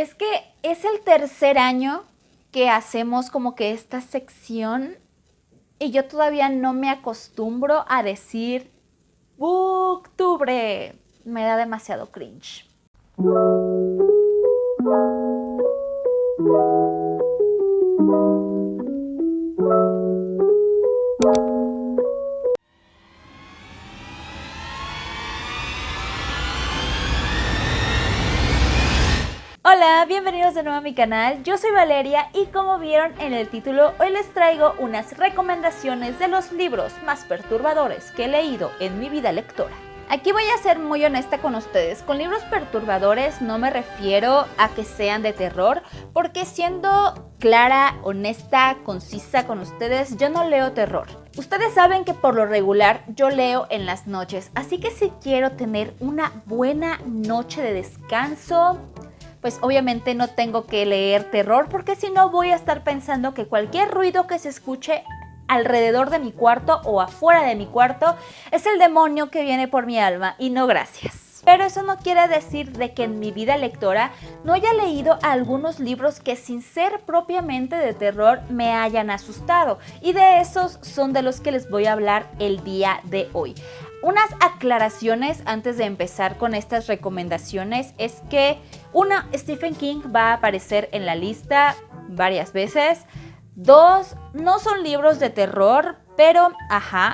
Es que es el tercer año que hacemos como que esta sección y yo todavía no me acostumbro a decir Booktubre. Me da demasiado cringe. Hola, bienvenidos de nuevo a mi canal, yo soy Valeria y como vieron en el título, hoy les traigo unas recomendaciones de los libros más perturbadores que he leído en mi vida lectora. Aquí voy a ser muy honesta con ustedes, con libros perturbadores no me refiero a que sean de terror, porque siendo clara, honesta, concisa con ustedes, yo no leo terror. Ustedes saben que por lo regular yo leo en las noches, así que si quiero tener una buena noche de descanso, pues obviamente no tengo que leer terror porque si no voy a estar pensando que cualquier ruido que se escuche alrededor de mi cuarto o afuera de mi cuarto es el demonio que viene por mi alma y no gracias. Pero eso no quiere decir de que en mi vida lectora no haya leído algunos libros que sin ser propiamente de terror me hayan asustado y de esos son de los que les voy a hablar el día de hoy. Unas aclaraciones antes de empezar con estas recomendaciones es que una, Stephen King va a aparecer en la lista varias veces. 2, no son libros de terror, pero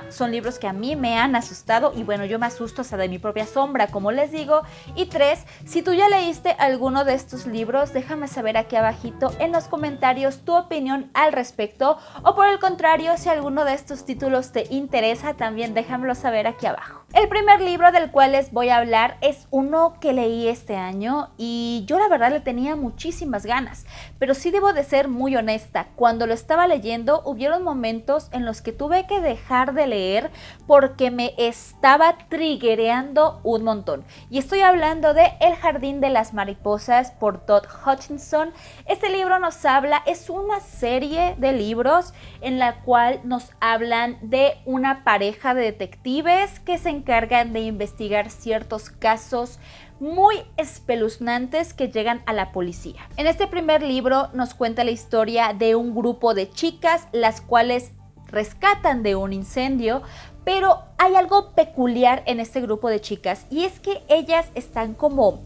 son libros que a mí me han asustado y bueno, yo me asusto hasta de mi propia sombra, como les digo. Y 3, si tú ya leíste alguno de estos libros, déjame saber aquí abajito en los comentarios tu opinión al respecto, o por el contrario, si alguno de estos títulos te interesa, también déjamelo saber aquí abajo. El primer libro del cual les voy a hablar es uno que leí este año y yo la verdad le tenía muchísimas ganas, pero sí debo de ser muy honesta, cuando lo estaba leyendo hubieron momentos en los que tuve que dejar de leer porque me estaba triggereando un montón. Y estoy hablando de El jardín de las mariposas por Todd Hutchinson. Este libro nos habla, es una serie de libros en la cual nos hablan de una pareja de detectives que se encargan de investigar ciertos casos muy espeluznantes que llegan a la policía. En este primer libro nos cuenta la historia de un grupo de chicas las cuales rescatan de un incendio, pero hay algo peculiar en este grupo de chicas y es que ellas están como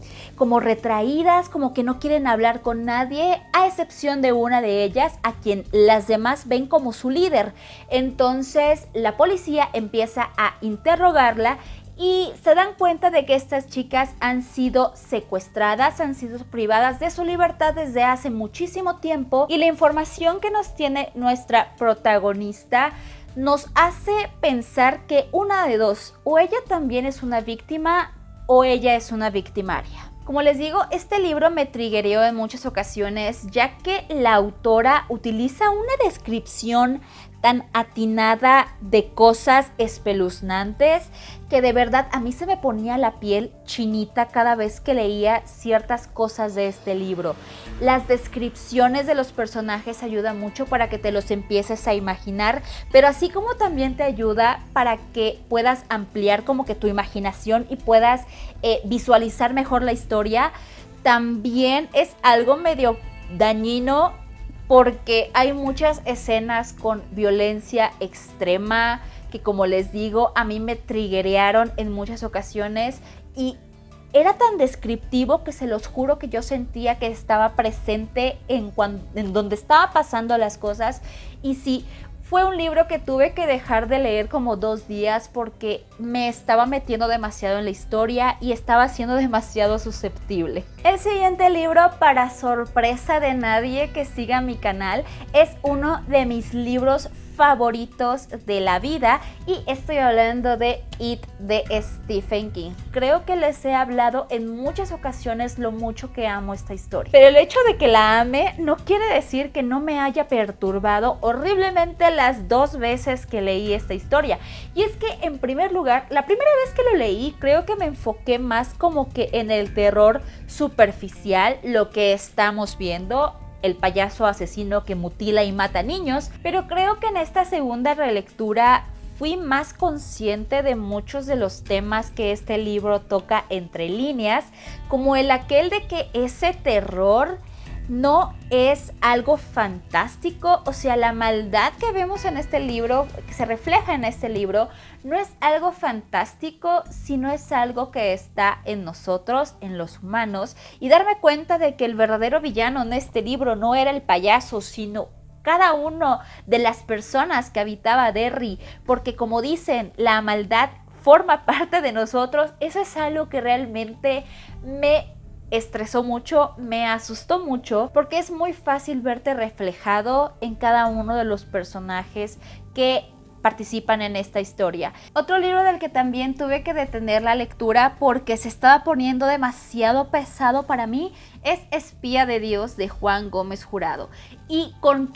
retraídas, como que no quieren hablar con nadie, a excepción de una de ellas a quien las demás ven como su líder. Entonces la policía empieza a interrogarla y se dan cuenta de que estas chicas han sido secuestradas, han sido privadas de su libertad desde hace muchísimo tiempo y la información que nos tiene nuestra protagonista nos hace pensar que una de dos, o ella también es una víctima o ella es una victimaria. Como les digo, este libro me triggereó en muchas ocasiones ya que la autora utiliza una descripción tan atinada de cosas espeluznantes que de verdad a mí se me ponía la piel chinita cada vez que leía ciertas cosas de este libro. Las descripciones de los personajes ayudan mucho para que te los empieces a imaginar, pero así como también te ayuda para que puedas ampliar como que tu imaginación y puedas visualizar mejor la historia, también es algo medio dañino porque hay muchas escenas con violencia extrema que, como les digo, a mí me triggerearon en muchas ocasiones y era tan descriptivo que se los juro que yo sentía que estaba presente en donde estaba pasando las cosas. Y sí, fue un libro que tuve que dejar de leer como 2 días porque me estaba metiendo demasiado en la historia y estaba siendo demasiado susceptible. El siguiente libro, para sorpresa de nadie que siga mi canal, es uno de mis libros favoritos de la vida y estoy hablando de It de Stephen King. Creo que les he hablado en muchas ocasiones lo mucho que amo esta historia, pero el hecho de que la ame no quiere decir que no me haya perturbado horriblemente las 2 veces que leí esta historia. Y es que en primer lugar, la primera vez que lo leí creo que me enfoqué más como que en el terror superficial, lo que estamos viendo, el payaso asesino que mutila y mata niños, pero creo que en esta segunda relectura fui más consciente de muchos de los temas que este libro toca entre líneas, como aquel de que ese terror no es algo fantástico, o sea, la maldad que vemos en este libro, que se refleja en este libro, no es algo fantástico, sino es algo que está en nosotros, en los humanos, y darme cuenta de que el verdadero villano en este libro no era el payaso, sino cada uno de las personas que habitaba Derry, porque como dicen, la maldad forma parte de nosotros. Eso es algo que realmente me estresó mucho, me asustó mucho, porque es muy fácil verte reflejado en cada uno de los personajes que participan en esta historia. Otro libro del que también tuve que detener la lectura porque se estaba poniendo demasiado pesado para mí es Espía de Dios, de Juan Gómez Jurado. Y con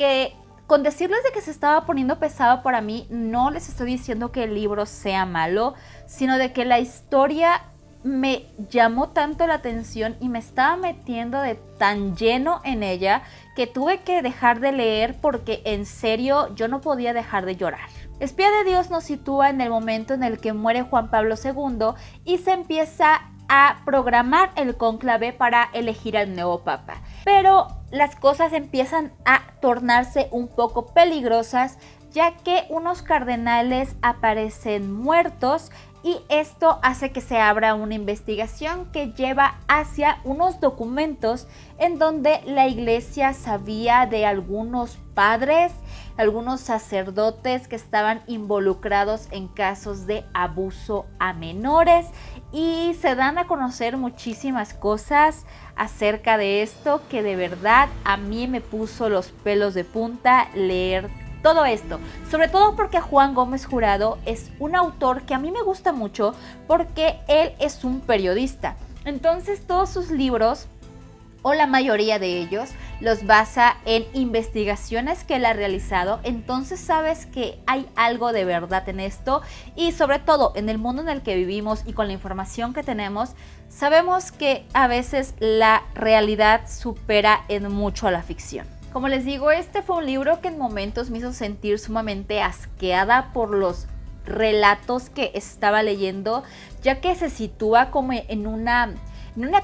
decirles de que se estaba poniendo pesado para mí, no les estoy diciendo que el libro sea malo, sino de que la historia me llamó tanto la atención y me estaba metiendo de tan lleno en ella que tuve que dejar de leer porque en serio yo no podía dejar de llorar. Espía de Dios nos sitúa en el momento en el que muere Juan Pablo II y se empieza a programar el cónclave para elegir al nuevo papa. Pero las cosas empiezan a tornarse un poco peligrosas, ya que unos cardenales aparecen muertos y esto hace que se abra una investigación que lleva hacia unos documentos en donde la iglesia sabía de algunos padres, algunos sacerdotes que estaban involucrados en casos de abuso a menores, y se dan a conocer muchísimas cosas acerca de esto que de verdad a mí me puso los pelos de punta leer todo esto, sobre todo porque Juan Gómez Jurado es un autor que a mí me gusta mucho porque él es un periodista. Entonces todos sus libros, o la mayoría de ellos, los basa en investigaciones que él ha realizado. Entonces sabes que hay algo de verdad en esto, y sobre todo en el mundo en el que vivimos y con la información que tenemos, sabemos que a veces la realidad supera en mucho a la ficción. Como les digo, este fue un libro que en momentos me hizo sentir sumamente asqueada por los relatos que estaba leyendo, ya que se sitúa como en una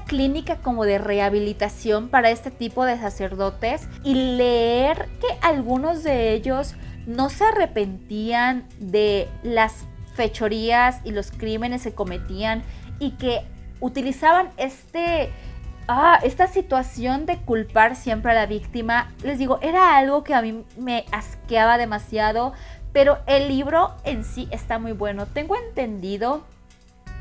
clínica como de rehabilitación para este tipo de sacerdotes, y leer que algunos de ellos no se arrepentían de las fechorías y los crímenes que cometían y que utilizaban esta situación de culpar siempre a la víctima, les digo, era algo que a mí me asqueaba demasiado, pero el libro en sí está muy bueno. Tengo entendido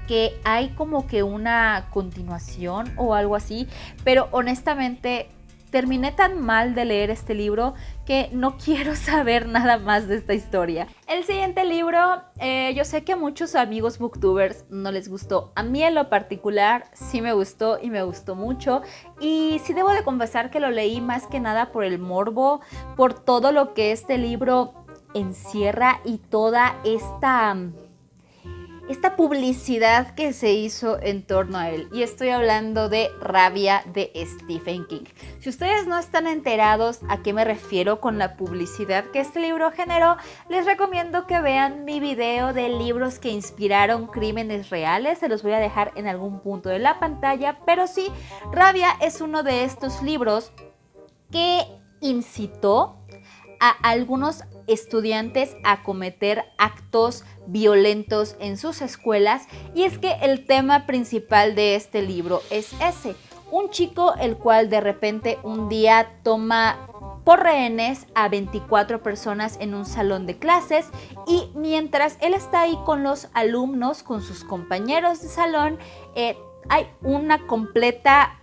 que hay como que una continuación o algo así, pero honestamente terminé tan mal de leer este libro que no quiero saber nada más de esta historia. El siguiente libro, yo sé que a muchos amigos booktubers no les gustó. A mí en lo particular sí me gustó y me gustó mucho. Y sí debo de confesar que lo leí más que nada por el morbo, por todo lo que este libro encierra y toda esta publicidad que se hizo en torno a él. Y estoy hablando de Rabia, de Stephen King. Si ustedes no están enterados a qué me refiero con la publicidad que este libro generó, les recomiendo que vean mi video de libros que inspiraron crímenes reales. Se los voy a dejar en algún punto de la pantalla. Pero sí, Rabia es uno de estos libros que incitó a algunos estudiantes a cometer actos violentos en sus escuelas, y es que el tema principal de este libro es ese: un chico el cual de repente un día toma por rehenes a 24 personas en un salón de clases, y mientras él está ahí con los alumnos, con sus compañeros de salón, hay una completa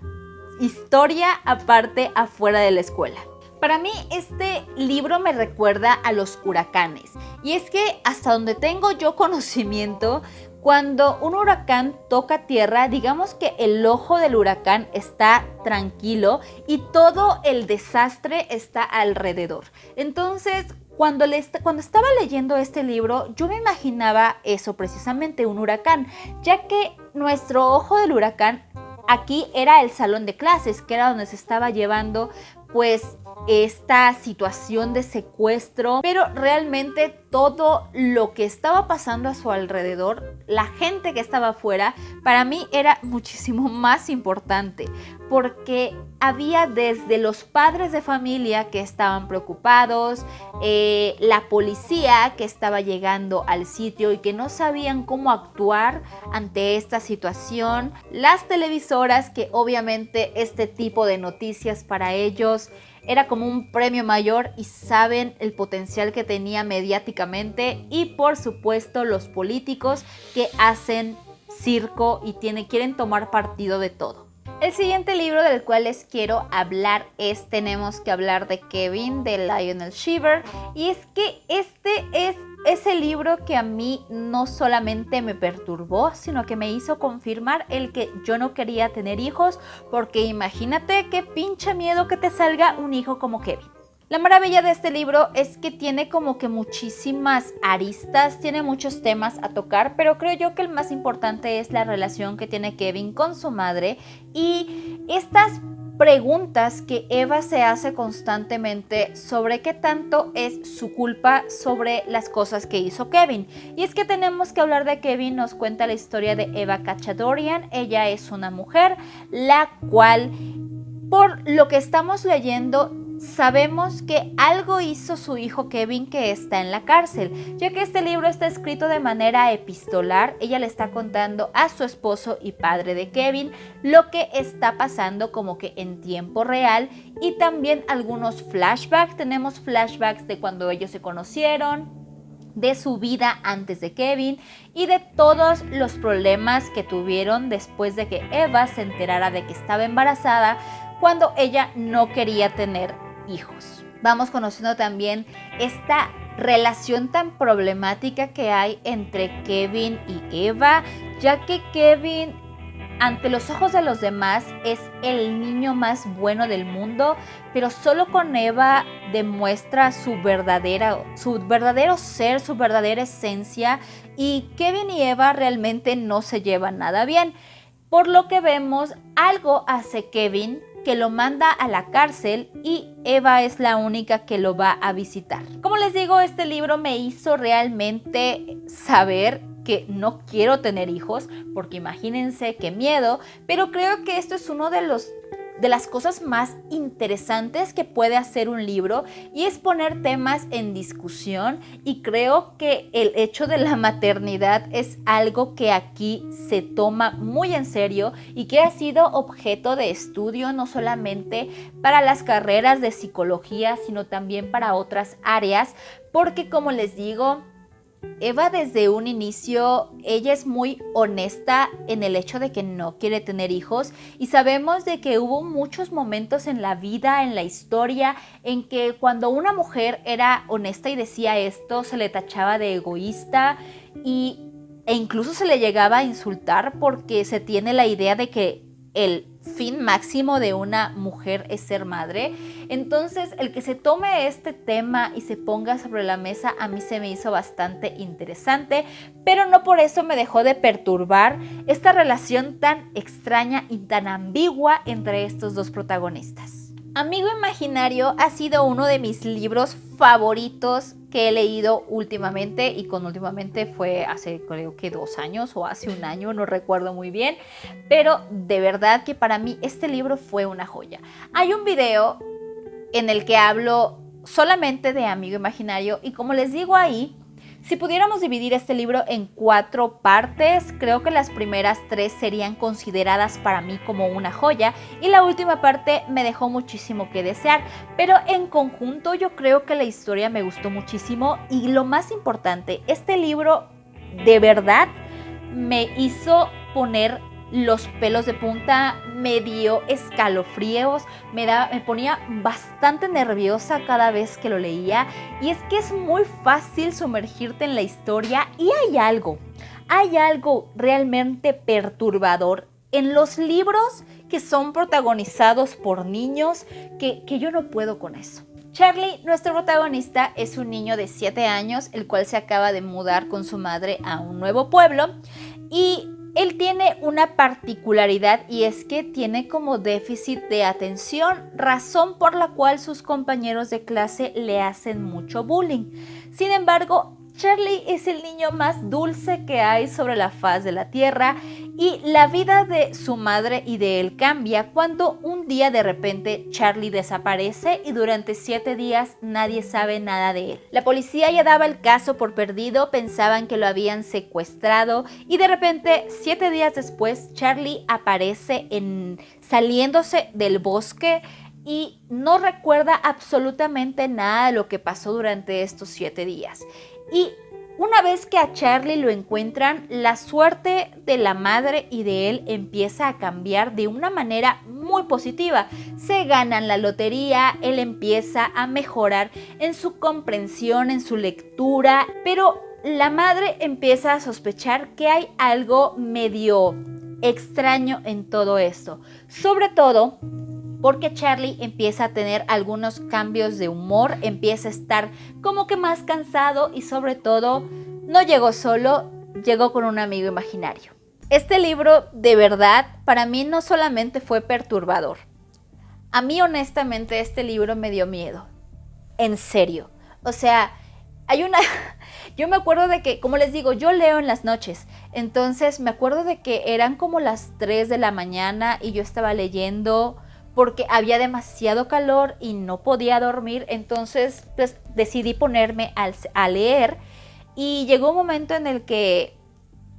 historia aparte afuera de la escuela. Para mí este libro me recuerda a los huracanes, y es que hasta donde tengo yo conocimiento, cuando un huracán toca tierra, digamos que el ojo del huracán está tranquilo y todo el desastre está alrededor. Entonces, cuando estaba leyendo este libro, yo me imaginaba eso, precisamente un huracán, ya que nuestro ojo del huracán aquí era el salón de clases, que era donde se estaba llevando pues esta situación de secuestro, pero realmente todo lo que estaba pasando a su alrededor, la gente que estaba afuera, para mí era muchísimo más importante, porque había desde los padres de familia que estaban preocupados, la policía que estaba llegando al sitio y que no sabían cómo actuar ante esta situación, las televisoras que obviamente este tipo de noticias para ellos era como un premio mayor y saben el potencial que tenía mediáticamente, y por supuesto los políticos que hacen circo y quieren tomar partido de todo. El siguiente libro del cual les quiero hablar es Tenemos que hablar de Kevin, de Lionel Shiver, y es que este es ese libro que a mí no solamente me perturbó, sino que me hizo confirmar el que yo no quería tener hijos, porque imagínate qué pinche miedo que te salga un hijo como Kevin. La maravilla de este libro es que tiene como que muchísimas aristas, tiene muchos temas a tocar, pero creo yo que el más importante es la relación que tiene Kevin con su madre y estas preguntas que Eva se hace constantemente sobre qué tanto es su culpa sobre las cosas que hizo Kevin. Y es que Tenemos que hablar de Kevin nos cuenta la historia de Eva Cachadorian. Ella es una mujer la cual, por lo que estamos leyendo, sabemos que algo hizo su hijo Kevin que está en la cárcel, ya que este libro está escrito de manera epistolar. Ella le está contando a su esposo y padre de Kevin lo que está pasando como que en tiempo real, y también algunos flashbacks. Tenemos flashbacks de cuando ellos se conocieron, de su vida antes de Kevin y de todos los problemas que tuvieron después de que Eva se enterara de que estaba embarazada cuando ella no quería tener hijos. Vamos conociendo también esta relación tan problemática que hay entre Kevin y Eva, ya que Kevin, ante los ojos de los demás, es el niño más bueno del mundo, pero solo con Eva demuestra su verdadero ser, su verdadera esencia, y Kevin y Eva realmente no se llevan nada bien. Por lo que vemos, algo hace Kevin que lo manda a la cárcel y Eva es la única que lo va a visitar. Como les digo, este libro me hizo realmente saber que no quiero tener hijos, porque imagínense qué miedo, pero creo que esto es uno de las cosas más interesantes que puede hacer un libro, y es poner temas en discusión, y creo que el hecho de la maternidad es algo que aquí se toma muy en serio y que ha sido objeto de estudio no solamente para las carreras de psicología, sino también para otras áreas, porque como les digo, Eva desde un inicio, ella es muy honesta en el hecho de que no quiere tener hijos, y sabemos de que hubo muchos momentos en la vida, en la historia, en que cuando una mujer era honesta y decía esto, se le tachaba de egoísta e incluso se le llegaba a insultar, porque se tiene la idea de que el fin máximo de una mujer es ser madre. Entonces, el que se tome este tema y se ponga sobre la mesa, a mí se me hizo bastante interesante, pero no por eso me dejó de perturbar esta relación tan extraña y tan ambigua entre estos dos protagonistas. Amigo Imaginario ha sido uno de mis libros favoritos que he leído últimamente, y con últimamente fue hace creo que 2 años o hace 1 año, no recuerdo muy bien, pero de verdad que para mí este libro fue una joya. Hay un video en el que hablo solamente de Amigo Imaginario, y como les digo ahí, si pudiéramos dividir este libro en 4 partes, creo que las primeras 3 serían consideradas para mí como una joya, y la última parte me dejó muchísimo que desear, pero en conjunto yo creo que la historia me gustó muchísimo, y lo más importante, este libro de verdad me hizo poner los pelos de punta, me dio escalofríos, me ponía bastante nerviosa cada vez que lo leía, y es que es muy fácil sumergirte en la historia, y hay algo realmente perturbador en los libros que son protagonizados por niños, que yo no puedo con eso. Charlie, nuestro protagonista, es un niño de 7 años, el cual se acaba de mudar con su madre a un nuevo pueblo, y Él tiene una particularidad y es que tiene como déficit de atención, razón por la cual sus compañeros de clase le hacen mucho bullying. Sin embargo, Charlie es el niño más dulce que hay sobre la faz de la tierra y la vida de su madre y de él cambia cuando un día de repente Charlie desaparece y durante 7 días nadie sabe nada de él. La policía ya daba el caso por perdido, pensaban que lo habían secuestrado y de repente 7 días después Charlie aparece saliéndose del bosque y no recuerda absolutamente nada de lo que pasó durante estos 7 días. Y una vez que a Charlie lo encuentran, la suerte de la madre y de él empieza a cambiar de una manera muy positiva. Se ganan la lotería, él empieza a mejorar en su comprensión, en su lectura, pero la madre empieza a sospechar que hay algo medio extraño en todo esto. Sobre todo porque Charlie empieza a tener algunos cambios de humor, empieza a estar como que más cansado y sobre todo no llegó solo, llegó con un amigo imaginario. Este libro de verdad para mí no solamente fue perturbador. A mí honestamente este libro me dio miedo. En serio. O sea, yo me acuerdo de que, como les digo, yo leo en las noches. Entonces me acuerdo de que eran como las 3 de la mañana y yo estaba leyendo porque había demasiado calor y no podía dormir, entonces pues decidí ponerme a leer y llegó un momento en el que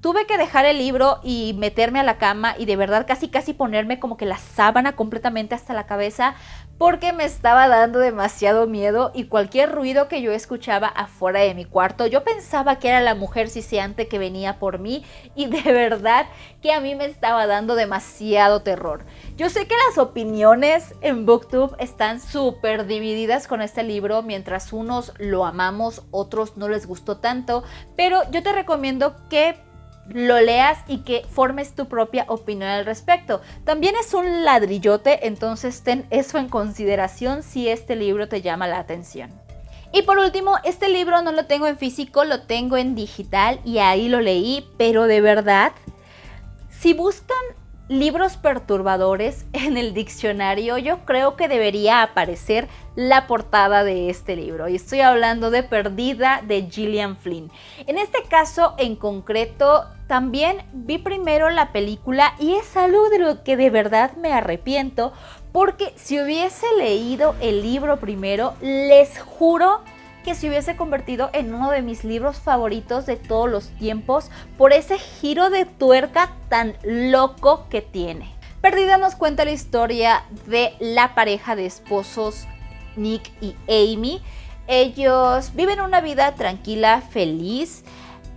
tuve que dejar el libro y meterme a la cama y de verdad casi ponerme como que la sábana completamente hasta la cabeza porque me estaba dando demasiado miedo y cualquier ruido que yo escuchaba afuera de mi cuarto, yo pensaba que era la mujer siseante que venía por mí y de verdad que a mí me estaba dando demasiado terror. Yo sé que las opiniones en BookTube están súper divididas con este libro, mientras unos lo amamos, otros no les gustó tanto, pero yo te recomiendo que lo leas y que formes tu propia opinión al respecto. También es un ladrillote, entonces ten eso en consideración si este libro te llama la atención. Y por último, este libro no lo tengo en físico, lo tengo en digital y ahí lo leí, pero de verdad, si buscan libros perturbadores en el diccionario, yo creo que debería aparecer la portada de este libro. Y estoy hablando de Perdida de Gillian Flynn. En este caso en concreto, también vi primero la película y es algo de lo que de verdad me arrepiento, porque si hubiese leído el libro primero, les juro que se hubiese convertido en uno de mis libros favoritos de todos los tiempos por ese giro de tuerca tan loco que tiene. Perdida nos cuenta la historia de la pareja de esposos Nick y Amy. Ellos viven una vida tranquila, feliz,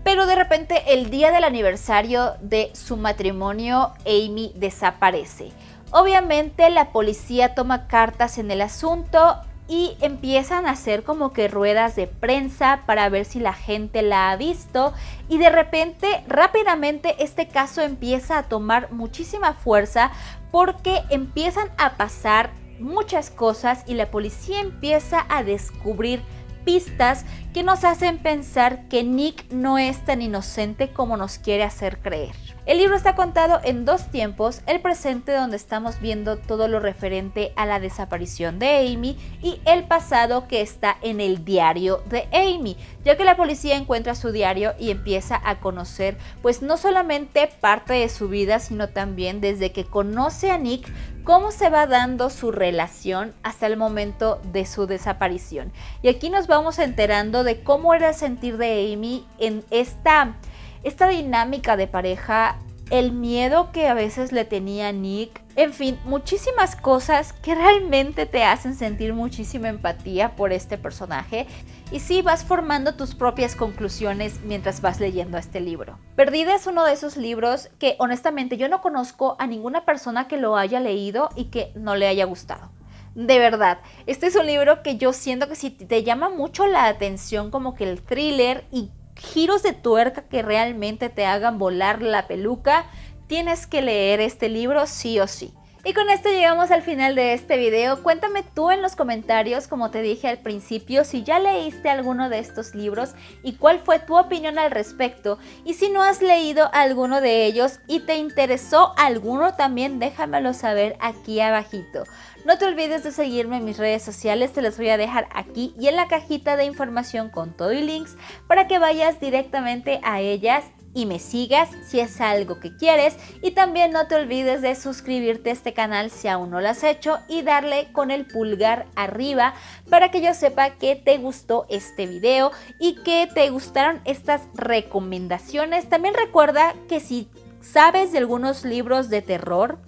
pero de repente el día del aniversario de su matrimonio, Amy desaparece. Obviamente la policía toma cartas en el asunto y empiezan a hacer como que ruedas de prensa para ver si la gente la ha visto y de repente rápidamente este caso empieza a tomar muchísima fuerza porque empiezan a pasar muchas cosas y la policía empieza a descubrir pistas que nos hacen pensar que Nick no es tan inocente como nos quiere hacer creer. El libro está contado en 2 tiempos, el presente donde estamos viendo todo lo referente a la desaparición de Amy y el pasado que está en el diario de Amy, ya que la policía encuentra su diario y empieza a conocer pues no solamente parte de su vida, sino también desde que conoce a Nick, cómo se va dando su relación hasta el momento de su desaparición. Y aquí nos vamos enterando de cómo era el sentir de Amy en esta dinámica de pareja, el miedo que a veces le tenía a Nick, en fin, muchísimas cosas que realmente te hacen sentir muchísima empatía por este personaje y sí vas formando tus propias conclusiones mientras vas leyendo este libro. Perdida es uno de esos libros que honestamente yo no conozco a ninguna persona que lo haya leído y que no le haya gustado. De verdad, este es un libro que yo siento que si te llama mucho la atención como que el thriller y giros de tuerca que realmente te hagan volar la peluca, tienes que leer este libro sí o sí. Y con esto llegamos al final de este video. Cuéntame tú en los comentarios, como te dije al principio, si ya leíste alguno de estos libros y cuál fue tu opinión al respecto. Y si no has leído alguno de ellos y te interesó alguno también, déjamelo saber aquí abajito. No te olvides de seguirme en mis redes sociales, te las voy a dejar aquí y en la cajita de información con todo y links para que vayas directamente a ellas y me sigas si es algo que quieres, y también no te olvides de suscribirte a este canal si aún no lo has hecho y darle con el pulgar arriba para que yo sepa que te gustó este video y que te gustaron estas recomendaciones. También recuerda que si sabes de algunos libros de terror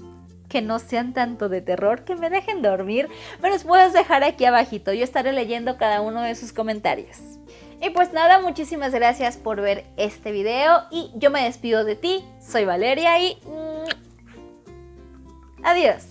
que no sean tanto de terror, que me dejen dormir, me los puedes dejar aquí abajito, yo estaré leyendo cada uno de sus comentarios. Y pues nada, muchísimas gracias por ver este video y yo me despido de ti. Soy Valeria y adiós.